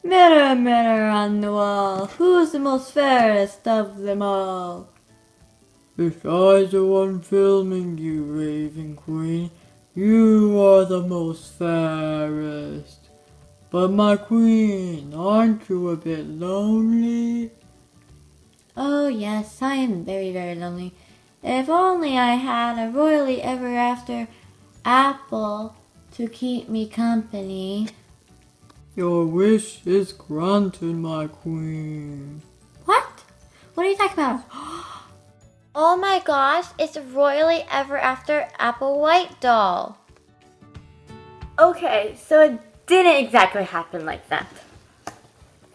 Mirror, mirror on the wall, who's the most fairest of them all? Besides the one filming you, Raven Queen, you are the most fairest. But my queen, aren't you a bit lonely? Oh yes, I am very, very lonely. If only I had a royally ever after apple to keep me company. Your wish is granted, my queen. What? What are you talking about? Oh my gosh, it's a royally ever after Apple White doll. Okay, so it didn't exactly happen like that.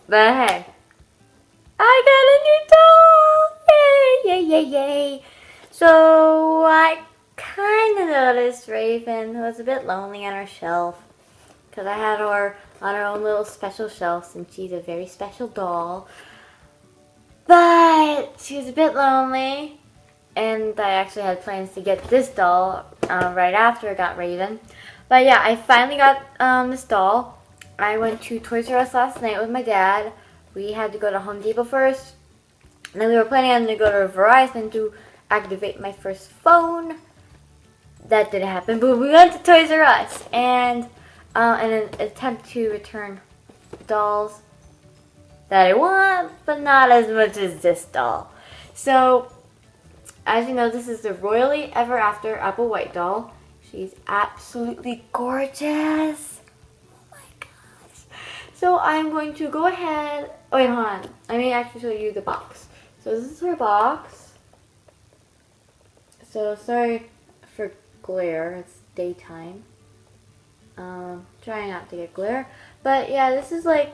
But hey, I got a new doll! Yay, yay, yay, yay. So I kind of noticed Raven was a bit lonely on her shelf. Because I had her on her own little special shelf since she's a very special doll. But she was a bit lonely. And I actually had plans to get this doll right after I got Raven. But yeah, I finally got this doll. I went to Toys R Us last night with my dad. We had to go to Home Depot first. And then we were planning on to go to Verizon to activate my first phone. That didn't happen, but we went to Toys R Us. And in an attempt to return dolls that I want, but not as much as this doll. So, as you know, this is the Royally Ever After Apple White doll. She's absolutely gorgeous. Oh my gosh. So I'm going to go ahead. Oh wait, hold on. I may actually show you the box. So this is her box. So sorry for glare. It's daytime. Trying not to get glare. But yeah, this is like,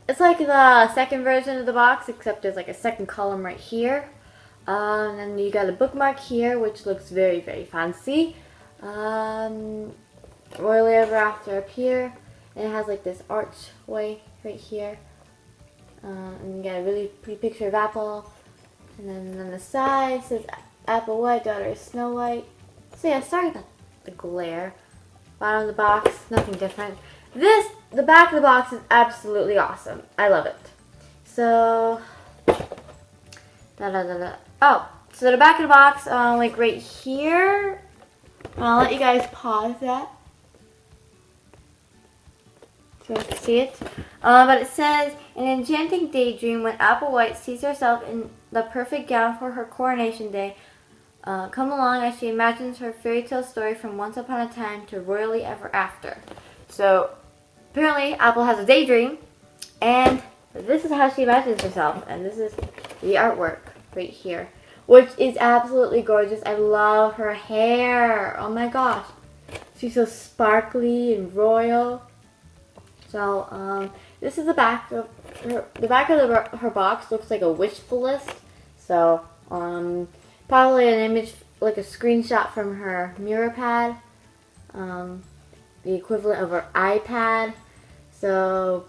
it's like the second version of the box, except there's like a second column right here. And then you got a bookmark here, which looks very, very fancy. Royally Ever After up here. And it has like this archway right here. And you got a really pretty picture of Apple. And then on the side says Apple White, daughter is Snow White. So yeah, sorry about the glare. Bottom of the box, nothing different. The back of the box is absolutely awesome. I love it. So, oh, so the back of the box, like right here, I'll let you guys pause that so you can see it. But it says, an enchanting daydream when Apple White sees herself in the perfect gown for her coronation day. Come along as she imagines her fairy tale story from once upon a time to royally ever after. So, apparently Apple has a daydream, and this is how she imagines herself, and this is the artwork right here, which is absolutely gorgeous. I love her hair. Oh my gosh. She's so sparkly and royal. So, this is the back of her box. Looks like a wishful list. So, probably an image, like a screenshot from her mirror pad. The equivalent of her iPad. So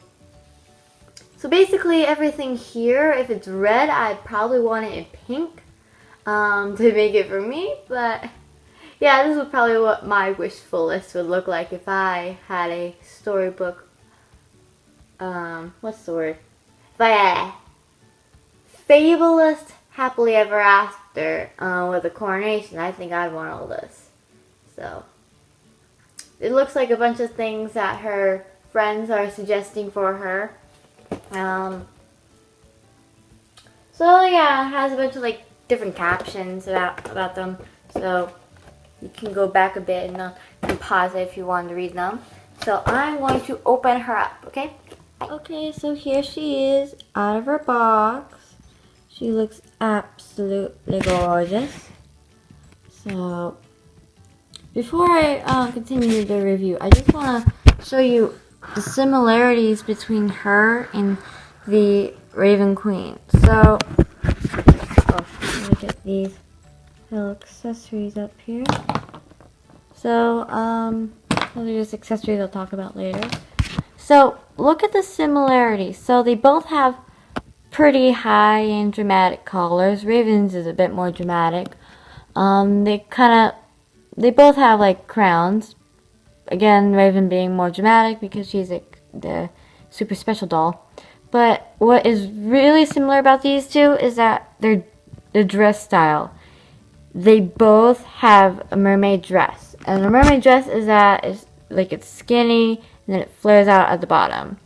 basically everything here, if it's red, I'd probably want it in pink to make it for me. But yeah, this is probably what my wishful list would look like if I had a storybook. What's the word? If I had a fabulous happily ever after with a coronation, I think I'd want all this. So it looks like a bunch of things that her friends are suggesting for her. So yeah, it has a bunch of like different captions about them. So you can go back a bit and pause it if you want to read them. So I'm going to open her up, okay? Okay, so here she is out of her box. She looks absolutely gorgeous. So before I continue the review, I just want to show you the similarities between her and the Raven Queen. So, let me get these little accessories up here. So, those are just accessories I'll talk about later. So, look at the similarities. So, they both have pretty high and dramatic collars. Raven's is a bit more dramatic. They both have like crowns. Again, Raven being more dramatic because she's like the super special doll. But what is really similar about these two is that they're the dress style. They both have a mermaid dress. And the mermaid dress is that it's skinny and then it flares out at the bottom.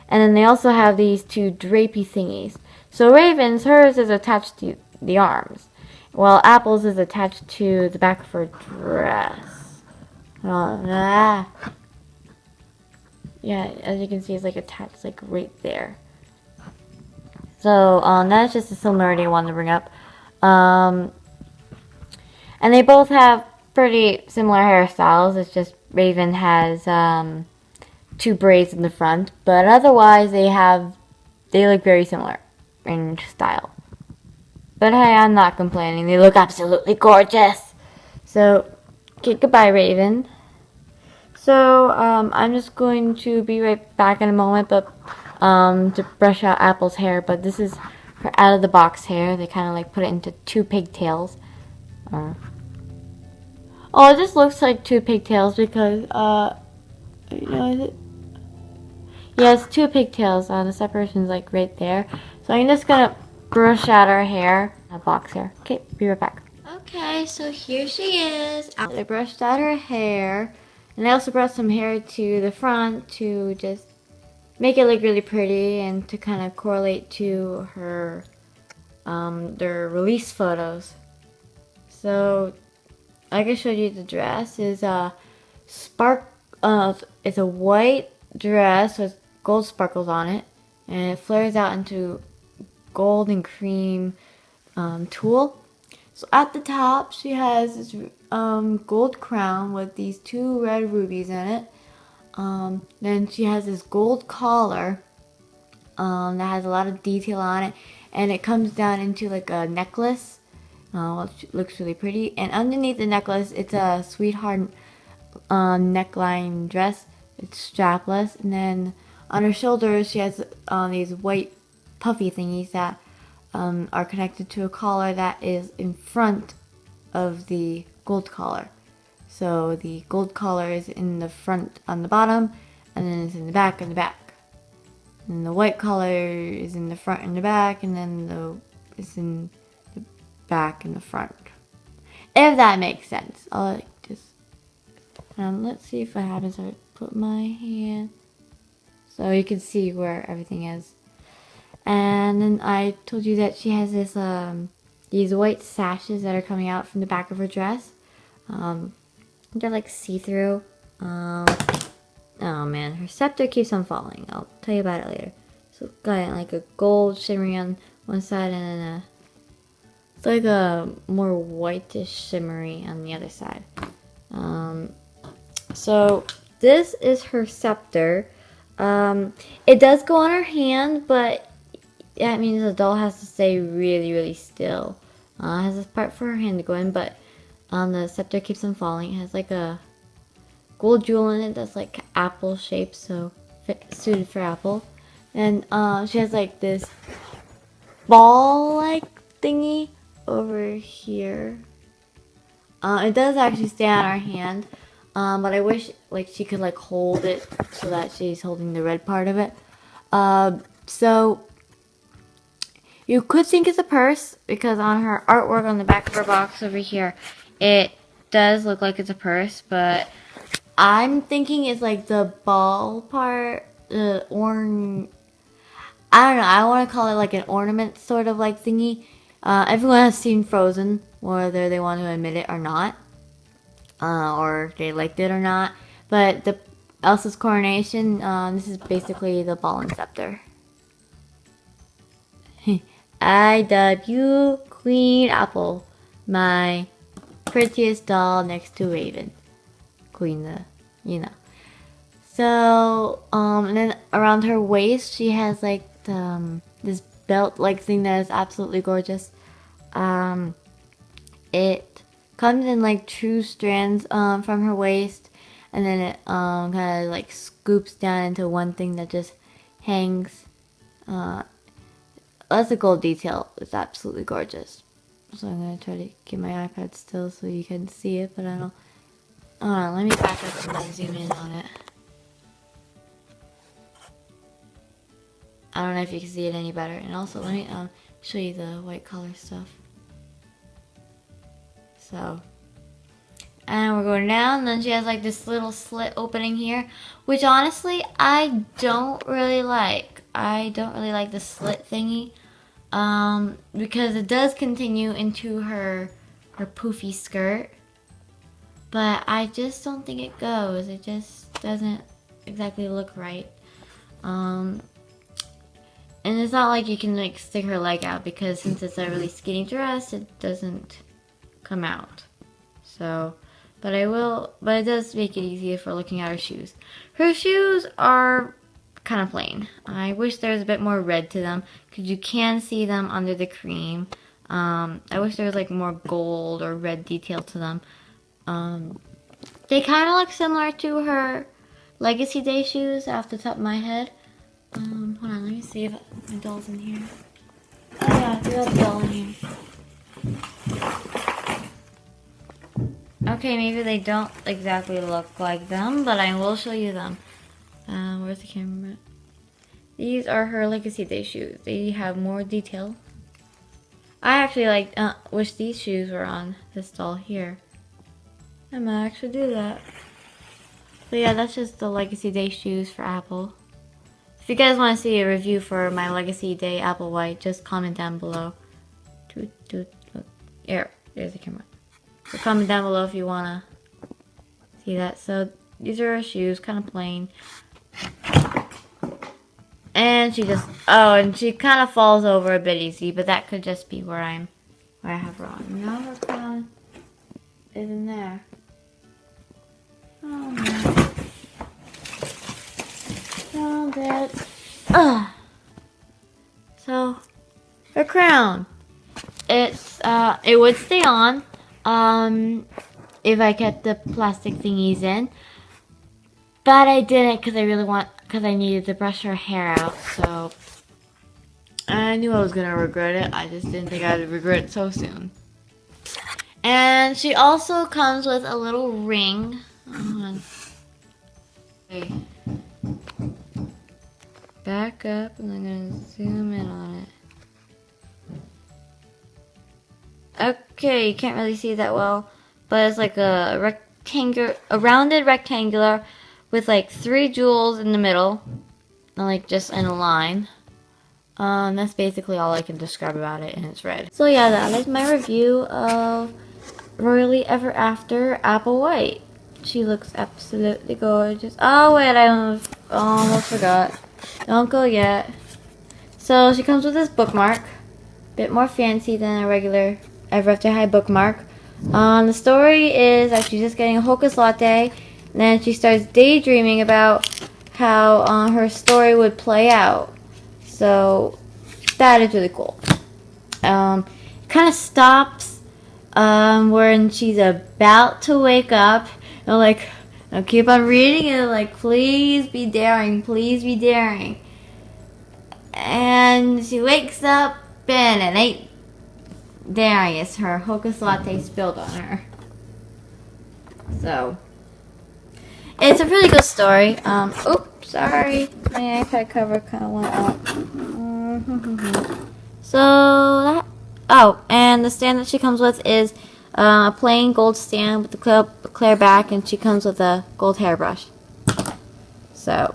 And then they also have these two drapey thingies. So Raven's, hers is attached to the arms, while Apple's is attached to the back of her dress. Yeah, as you can see, it's like attached like right there. So that's just a similarity I wanted to bring up. And they both have pretty similar hairstyles. It's just Raven has two braids in the front, but otherwise they look very similar in style. But hey, I'm not complaining. They look absolutely gorgeous. So, okay, goodbye, Raven. So, I'm just going to be right back in a moment, but to brush out Apple's hair. But this is her out of the box hair. They kind of like put it into two pigtails. Oh, it just looks like two pigtails because you know, is it? Yeah, it's two pigtails. The separation's like right there. So I'm just gonna brush out her hair. Box hair. Okay, be right back. Okay, so here she is. I brushed out her hair. And I also brought some hair to the front to just make it look really pretty and to kind of correlate to her, their release photos. So, like I showed you, the dress is it's a white dress with gold sparkles on it. And it flares out into gold and cream tulle. So at the top, she has this gold crown with these two red rubies in it. Then she has this gold collar that has a lot of detail on it, and it comes down into like a necklace, which looks really pretty. And underneath the necklace, it's a sweetheart neckline dress. It's strapless, and then on her shoulders, she has these white puffy thingies that are connected to a collar that is in front of the gold collar. So the gold collar is in the front on the bottom, and then it's in the back on the back. And the white collar is in the front and the back, and then it's in the back and the front. If that makes sense. I'll just let's see if I happen to put my hand so you can see where everything is. And then I told you that she has this these white sashes that are coming out from the back of her dress. They're like see-through. Oh man, her scepter keeps on falling. I'll tell you about it later. So it's got like a gold shimmery on one side and then it's like a more whitish shimmery on the other side. So this is her scepter. It does go on her hand, but that means the doll has to stay really, really still. It has this part for her hand to go in, but the scepter keeps on falling. It has like a gold jewel in it that's like apple shaped, so suited for Apple. And she has like this ball-like thingy over here. It does actually stay on her hand, but I wish like she could like hold it so that she's holding the red part of it. So you could think it's a purse because on her artwork on the back of her box over here, it does look like it's a purse, but I'm thinking it's like the ball part, the orange. I don't know. I want to call it like an ornament sort of like thingy. Everyone has seen Frozen, whether they want to admit it or not, or they liked it or not. But the Elsa's coronation, this is basically the ball and scepter. I dub you Queen Apple, my prettiest doll next to Raven. Queen, you know. So, and then around her waist, she has like this belt-like thing that is absolutely gorgeous. It comes in like two strands from her waist, and then it kind of like scoops down into one thing that just hangs. That's a gold detail. It's absolutely gorgeous. So I'm gonna try to get my iPad still so you can see it, but I don't. Hold on, let me back up and then zoom in on it. I don't know if you can see it any better. And also, let me show you the white collar stuff. So, and we're going down, and then she has like this little slit opening here, which honestly, I don't really like. I don't really like the slit thingy, because it does continue into her poofy skirt, but I just don't think it goes. It just doesn't exactly look right. And it's not like you can like stick her leg out, because since it's a really skinny dress, it doesn't come out. So, but it does make it easier for looking at her shoes. Her shoes are kind of plain. I wish there was a bit more red to them, because you can see them under the cream. I wish there was like more gold or red detail to them. They kind of look similar to her Legacy Day shoes off the top of my head. Hold on, let me see if my doll's in here. Oh yeah, I do have a doll in here. Okay, maybe they don't exactly look like them, but I will show you them. Where's the camera? These are her Legacy Day shoes. They have more detail. I actually wish these shoes were on this doll here. I might actually do that. But yeah, that's just the Legacy Day shoes for Apple. If you guys want to see a review for my Legacy Day Apple White, just comment down below. Here, there's the camera. So comment down below if you want to see that. So these are her shoes, kind of plain. And she just, and she kind of falls over a bit easy, but that could just be where I have her on. Now her crown is in there. Oh no. Found it. So, her crown. It would stay on, if I kept the plastic thingies in. But I didn't, because I needed to brush her hair out, so I knew I was going to regret it. I just didn't think I'd regret it so soon. And she also comes with a little ring. Hold on. Okay. Back up, and I'm going to zoom in on it. Okay, you can't really see that well, but it's like a rounded rectangular with like 3 jewels in the middle, and like just in a line. That's basically all I can describe about it, and it's red. So yeah, that is my review of Royally Ever After Apple White. She looks absolutely gorgeous. Oh wait, I almost forgot. Don't go yet. So she comes with this bookmark. Bit more fancy than a regular Ever After High bookmark. The story is that she's just getting a hocus latte, and then she starts daydreaming about how her story would play out. So that is really cool. It kind of stops when she's about to wake up. And like, I'll keep on reading it, like, please be daring, please be daring. And she wakes up and it ain't daring. It's her hocus latte spilled on her. So it's a really good story. Oops, sorry. My iPad cover kind of went out. So that, and the stand that she comes with is a plain gold stand with the clear back, and she comes with a gold hairbrush. So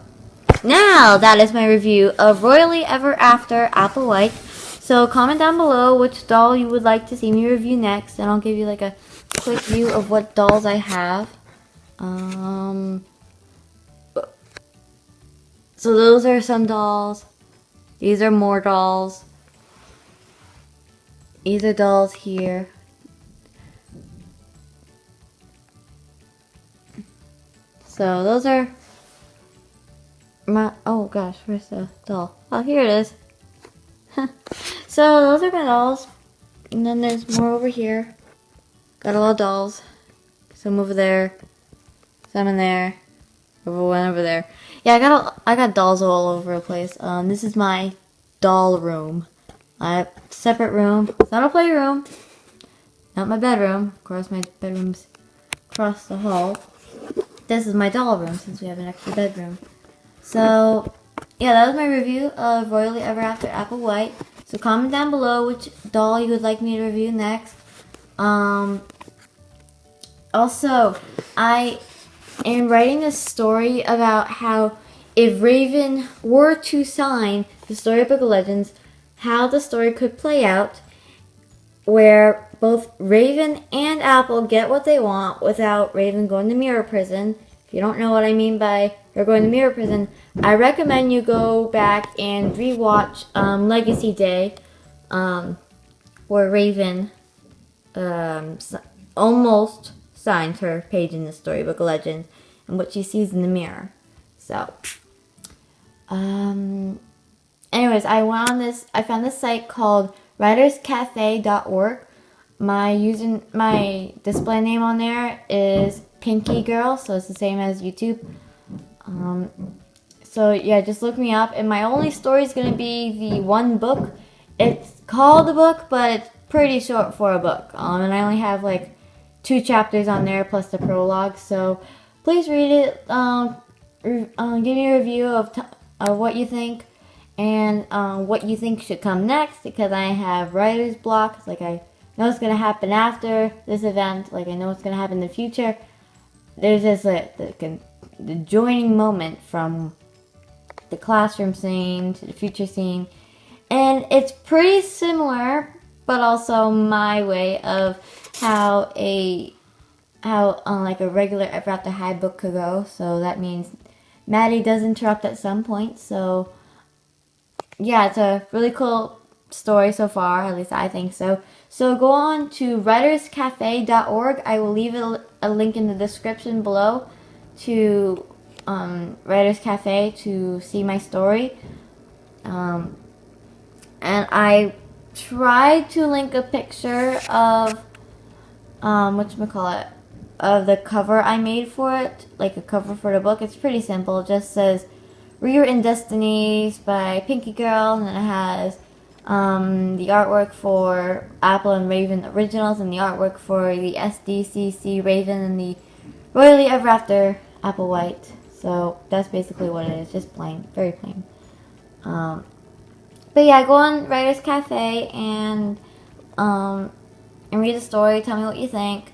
now that is my review of Royally Ever After Apple White. So comment down below which doll you would like to see me review next, and I'll give you like a quick view of what dolls I have. So those are some dolls. These are more dolls. These are dolls here. So those are my, oh gosh, where's the doll? Oh, here it is. So those are my dolls. And then there's more over here. Got a lot of dolls. Some over there. Some in there. One over there. Yeah, I got dolls all over the place. This is my doll room. I have a separate room. It's not a playroom. Not my bedroom. Of course, my bedroom's across the hall. This is my doll room, since we have an extra bedroom. So, yeah, that was my review of Royally Ever After Apple White. So comment down below which doll you would like me to review next. Also, I am writing a story about how if Raven were to sign the Storybook of Legends, how the story could play out, where both Raven and Apple get what they want without Raven going to mirror prison. If you don't know what I mean by her going to mirror prison, I recommend you go back and rewatch Legacy Day, where Raven almost signs her page in the Storybook of Legends and what she sees in the mirror. So, anyways, I found this site called writerscafe.org. My display name on there is Pinky Girl, so it's the same as YouTube. So yeah, just look me up. And my only story is gonna be the one book. It's called a book, but it's pretty short for a book. And I only have like 2 chapters on there plus the prologue. So please read it. Give me a review of what you think and what you think should come next, because I have writer's block. Like, I know what's going to happen after this event. Like, I know what's going to happen in the future. There's just the joining moment from the classroom scene to the future scene. And it's pretty similar, but also my way of how like a regular Ever After High book could go. So that means Maddie does interrupt at some point. So yeah, it's a really cool story so far, at least I think so. So go on to writerscafe.org. I will leave a link in the description below to Writers Cafe to see my story. And I tried to link a picture of of the cover I made for it, like a cover for the book. It's pretty simple. It just says Rewritten Destinies by Pinky Girl, and then it has the artwork for Apple and Raven Originals, and the artwork for the SDCC Raven and the Royally Ever After Apple White. So that's basically what it is, just plain, very plain. But yeah, go on Writers Cafe and read the story. Tell me what you think.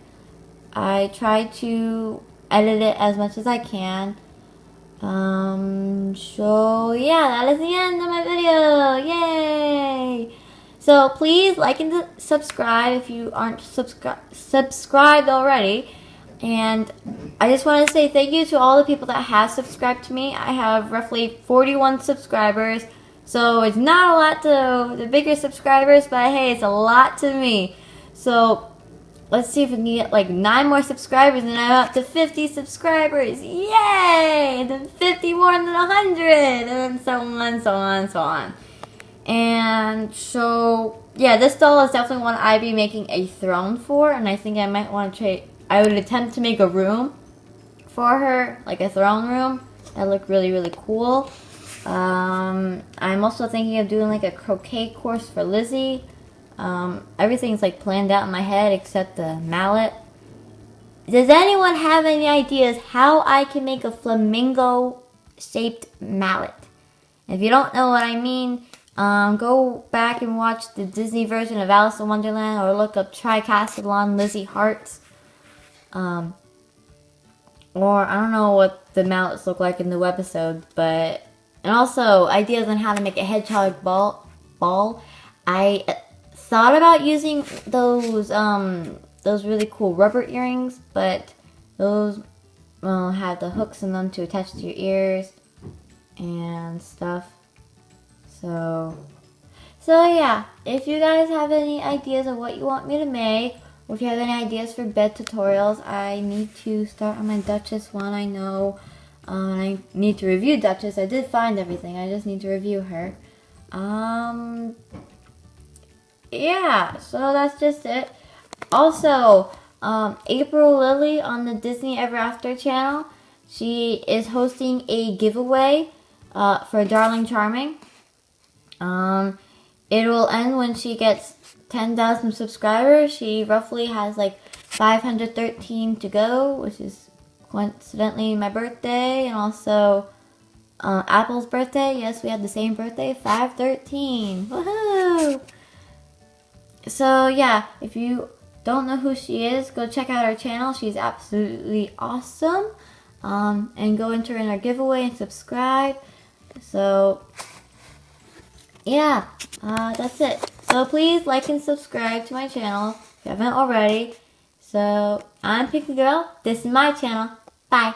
I try to edit it as much as I can. So yeah, that is the end of my video. Yay! So please like and subscribe if you aren't subscribed already. And I just want to say thank you to all the people that have subscribed to me. I have roughly 41 subscribers. So it's not a lot to the bigger subscribers, but hey, it's a lot to me. So let's see if we can get like 9 more subscribers, and I'm up to 50 subscribers. Yay! And then 50 more than 100, and then so on, so on, so on. And so yeah, this doll is definitely one I'd be making a throne for, and I think I might want to trade. I would attempt to make a room for her, like a throne room. That look really, really cool. I'm also thinking of doing like a croquet course for Lizzie. Everything's like planned out in my head except the mallet. Does anyone have any ideas how I can make a flamingo shaped mallet? If you don't know what I mean, go back and watch the Disney version of Alice in Wonderland, or look up Tricasterlon Lizzie Hearts. Or I don't know what the mallets look like in the webisode, but, and also ideas on how to make a hedgehog ball. I thought about using those really cool rubber earrings, but those have the hooks in them to attach to your ears and stuff. So yeah, if you guys have any ideas of what you want me to make, or if you have any ideas for bed tutorials, I need to start on my Duchess one, I know. I need to review Duchess. I did find everything. I just need to review her. Yeah, so that's just it. Also, April Lilly on the DisneyEverAfter channel, she is hosting a giveaway for Darling Charming. It will end when she gets 10,000 subscribers. She roughly has like 513 to go, which is coincidentally my birthday, and also Apple's birthday. Yes, we had the same birthday, 5/13. Woohoo! So yeah, if you don't know who she is, go check out our channel. She's absolutely awesome. And go enter in our giveaway and subscribe. So yeah, that's it. So please like and subscribe to my channel if you haven't already. So I'm Pinky Girl. This is my channel. Bye.